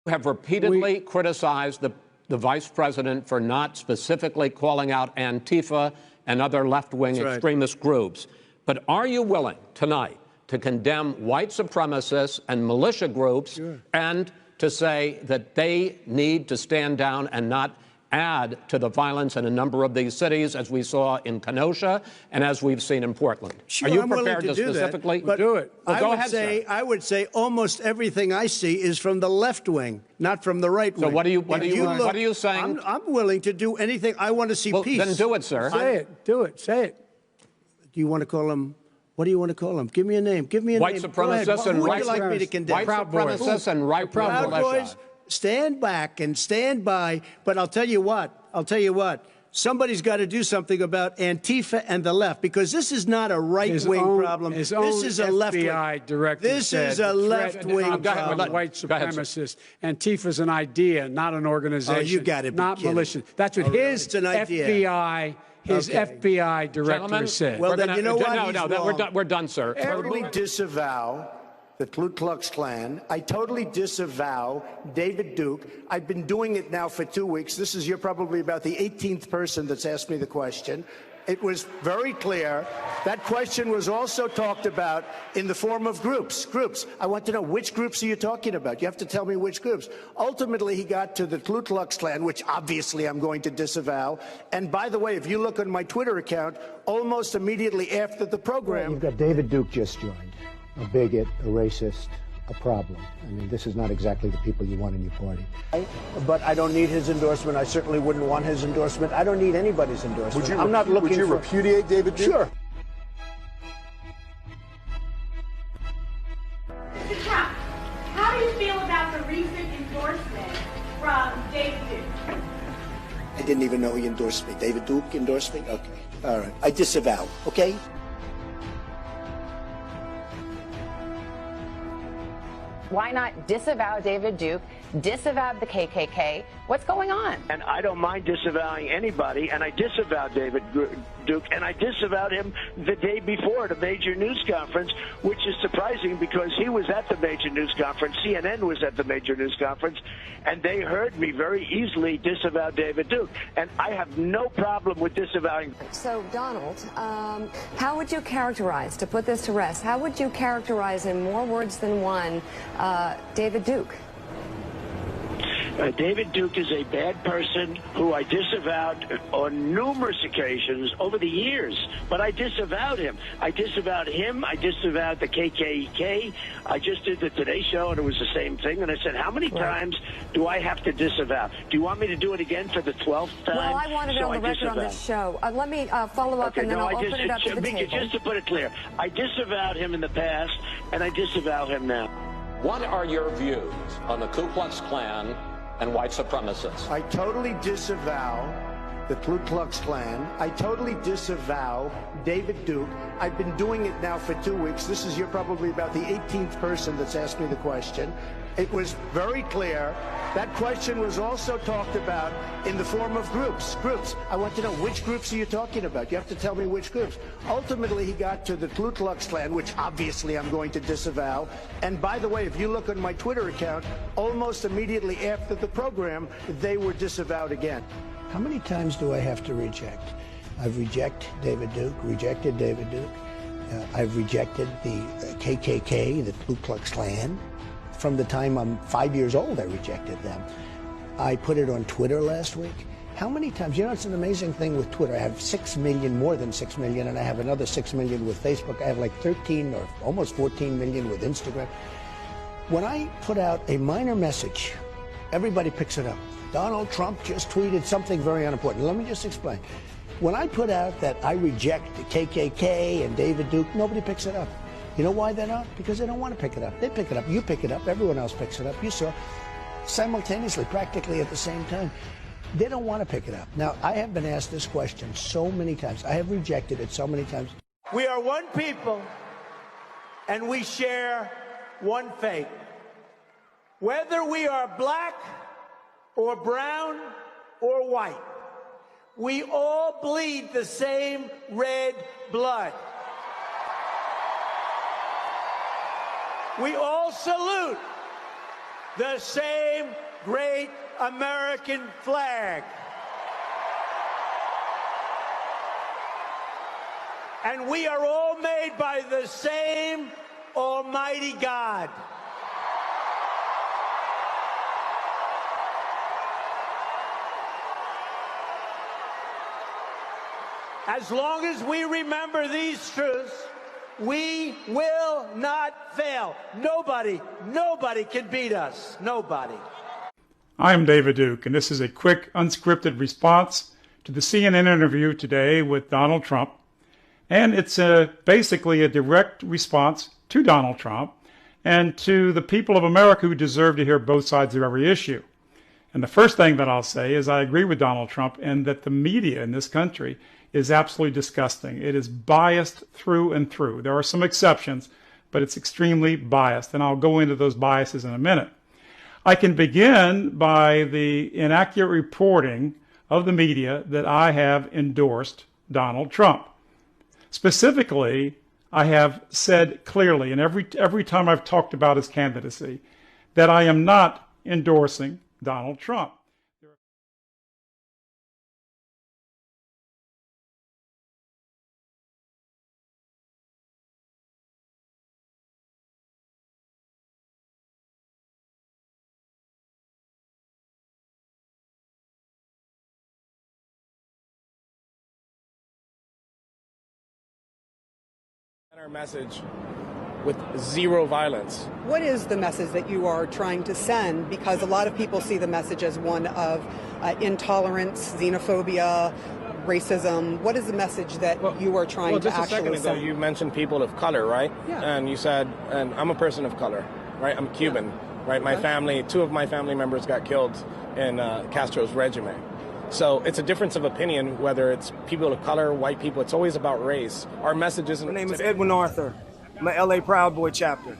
have repeatedly criticized the vice president for not specifically calling out Antifa and other left-wing extremist groups. But are you willing tonight to condemn white supremacists and militia groups and to say that they need to stand down and not add to the violence in a number of these cities, as we saw in Kenosha and as we've seen in Portland? Sure, are you I'm prepared willing to do specifically that, do it? Well, go ahead, sir. I would say almost everything I see is from the left wing, not from the right wing. So what are you saying? I'm willing to do anything. I want to see peace. Then do it, sir. Say it. Do it. Say it. Do you want to call him? What do you want to call him? Give me a name. Give me a white name. Supremacists and who would you like me to condemn? White supremacists and right Proud Boys. Stand back and stand by. But I'll tell you what. Somebody's got to do something about Antifa and the left, because this is not a right-wing problem. This is a left-wing. FBI director This is a left-wing problem. White supremacists. Antifa's an idea, not an organization. Oh, you got to be not militia. That's what his FBI. FBI director said. Well, then you know what? No, we're done, sir. I totally disavow the Ku Klux Klan. I totally disavow David Duke. I've been doing it now for 2 weeks. You're probably about the 18th person that's asked me the question. It was very clear. That question was also talked about in the form of groups. I want to know, which groups are you talking about? You have to tell me which groups. Ultimately, he got to the Ku Klux Klan, which obviously I'm going to disavow. And by the way, if you look on my Twitter account, almost immediately after the program... You've got David Duke just joined. A bigot, a racist, a problem. I mean, this is not exactly the people you want in your party. But I don't need his endorsement. I certainly wouldn't want his endorsement. I don't need anybody's endorsement. Would you repudiate David Duke? Sure. Mr. Trump, how do you feel about the recent endorsement from David Duke? I didn't even know he endorsed me. David Duke endorsed me? Okay. All right. I disavow. Okay? Why not disavow David Duke, disavow the KKK? What's going on? And I don't mind disavowing anybody, and I disavowed David Duke, and I disavowed him the day before at a major news conference, which is surprising because he was at the major news conference, CNN was at the major news conference, and they heard me very easily disavow David Duke. And I have no problem with disavowing. So, Donald, how would you characterize, to put this to rest, how would you characterize in more words than one David Duke? David Duke is a bad person who I disavowed on numerous occasions over the years, but I disavowed him. I disavowed him. I disavowed the KKK. I just did the Today Show, and it was the same thing. And I said, how many times do I have to disavow? Do you want me to do it again for the 12th time? Well, I wanted it on the record on this show. Let me follow up, and then I'll open it up to the table. Just to put it clear, I disavowed him in the past, and I disavow him now. What are your views on the Ku Klux Klan and white supremacists? I totally disavow the Ku Klux Klan. I totally disavow David Duke. I've been doing it now for 2 weeks. You're probably about the 18th person that's asked me the question. It was very clear. That question was also talked about in the form of groups. I want to know, which groups are you talking about? You have to tell me which groups. Ultimately, he got to the Ku Klux Klan, which obviously I'm going to disavow. And by the way, if you look on my Twitter account, almost immediately after the program, they were disavowed again. How many times do I have to reject? I've rejected David Duke. I've rejected the KKK, the Ku Klux Klan. From the time I'm 5 years old, I rejected them. I put it on Twitter last week. How many times? You know, it's an amazing thing with Twitter. I have 6 million, more than 6 million, and I have another 6 million with Facebook. I have like 13 or almost 14 million with Instagram. When I put out a minor message, everybody picks it up. Donald Trump just tweeted something very unimportant. Let me just explain. When I put out that I reject the KKK and David Duke, nobody picks it up. You know why they're not? Because they don't want to pick it up. They pick it up. You pick it up. Everyone else picks it up. You saw simultaneously, practically at the same time. They don't want to pick it up. Now, I have been asked this question so many times. I have rejected it so many times. We are one people, and we share one faith. Whether we are black or brown or white, we all bleed the same red blood. We all salute the same great American flag. And we are all made by the same Almighty God. As long as we remember these truths, we will not fail. Nobody can beat us. Nobody. I'm David Duke, and this is a quick, unscripted response to the CNN interview today with Donald Trump. And it's basically a direct response to Donald Trump and to the people of America who deserve to hear both sides of every issue. And the first thing that I'll say is I agree with Donald Trump and that the media in this country is absolutely disgusting. It is biased through and through. There are some exceptions, but it's extremely biased, and I'll go into those biases in a minute. I can begin by the inaccurate reporting of the media that I have endorsed Donald Trump. Specifically, I have said clearly, and every time I've talked about his candidacy, that I am not endorsing Donald Trump. Our message with zero violence. What is the message that you are trying to send? Because a lot of people see the message as one of intolerance, xenophobia, racism. What is the message that you are trying to actually send? Just a second ago, you mentioned people of color, right? Yeah. And you said, and I'm a person of color, right? I'm Cuban, yeah. Right? My family, 2 of my family members got killed in Castro's regime. So it's a difference of opinion, whether it's people of color, white people. It's always about race. Our message isn't... My name is Edwin Arthur. I'm a LA Proud Boy chapter.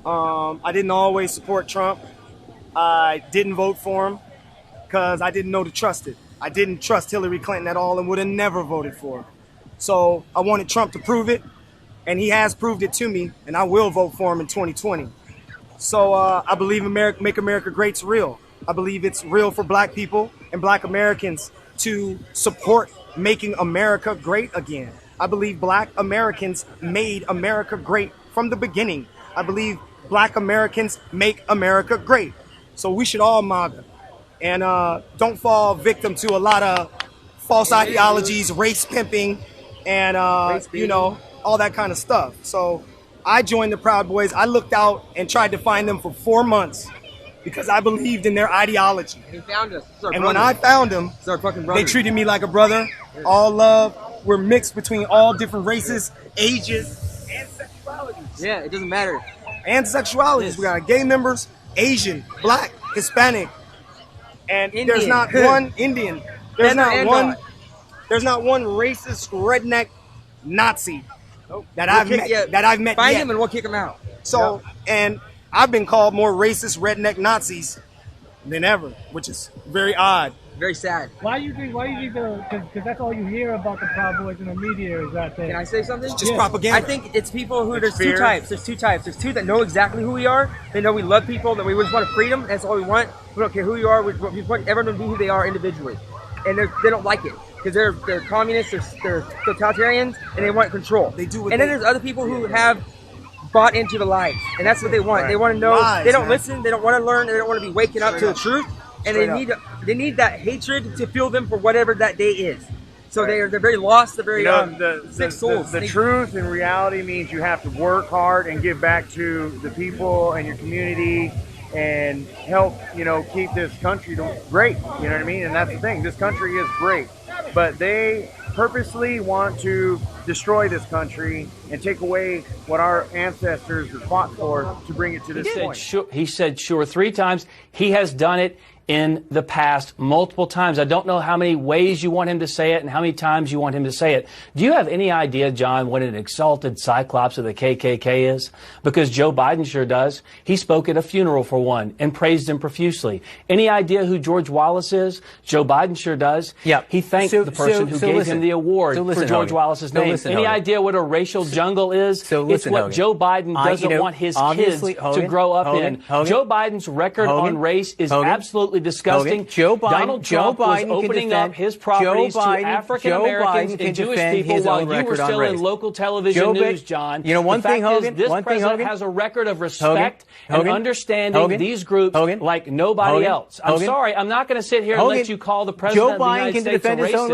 I didn't always support Trump. I didn't vote for him because I didn't know to trust it. I didn't trust Hillary Clinton at all and would have never voted for her. So I wanted Trump to prove it, and he has proved it to me, and I will vote for him in 2020. So I believe Make America Great's real. I believe it's real for black people and black Americans to support making America great again. I believe black Americans made America great from the beginning. I believe black Americans make America great. So we should all MAGA. And don't fall victim to a lot of false ideologies, race pimping, and all that kind of stuff. So I joined the Proud Boys. I looked out and tried to find them for 4 months because I believed in their ideology. He found us. And when I found them, they treated me like a brother. All love. We're mixed between all different races, ages, and sexualities. Yeah, it doesn't matter. And sexualities. Yes. We got gay members, Asian, black, Hispanic, and Indian. There's not one Indian. There's not one racist redneck Nazi that I've met. Find yet. him and we'll kick him out. So and I've been called more racist redneck Nazis than ever, which is very odd. Very sad. Why do you think because that's all you hear about the Proud Boys in the media is that they... Can I say something? It's just propaganda. I think it's people who, there's two types. There's two that know exactly who we are. They know we love people, that we just want freedom. That's all we want. We don't care who you are. We want everyone to be who they are individually. And they don't like it because they're communists, they're totalitarians, and they want control. They do. And then there's other people who have bought into the lies, and that's what they want. Right. They want to know. Lies, they don't listen. They don't want to learn. They don't want to be waking up to the truth. And they need that hatred to fuel them for whatever that day is. So they're very lost. They're very sick souls. The truth and reality means you have to work hard and give back to the people and your community and help, keep this country great. You know what I mean? And that's the thing. This country is great. But they purposely want to destroy this country and take away what our ancestors fought for to bring it to this point. He said sure 3 times. He has done it in the past multiple times. I don't know how many ways you want him to say it and how many times you want him to say it. Do you have any idea, John, what an exalted cyclops of the KKK is? Because Joe Biden sure does. He spoke at a funeral for one and praised him profusely. Any idea who George Wallace is? Joe Biden sure does. Yep. He thanked the person who gave him the award for George Wallace's name. Any idea what a racial jungle is? It's what Joe Biden doesn't want his kids to grow up in. Joe Biden's record on race is absolutely disgusting. Donald Trump was opening up his properties to African Americans and Jewish people while you were still in local television news, John. You know, one thing, Hogan, this president has a record of respect and understanding these groups like nobody else. I'm sorry, I'm not going to sit here and let you call the president of the United States a racist.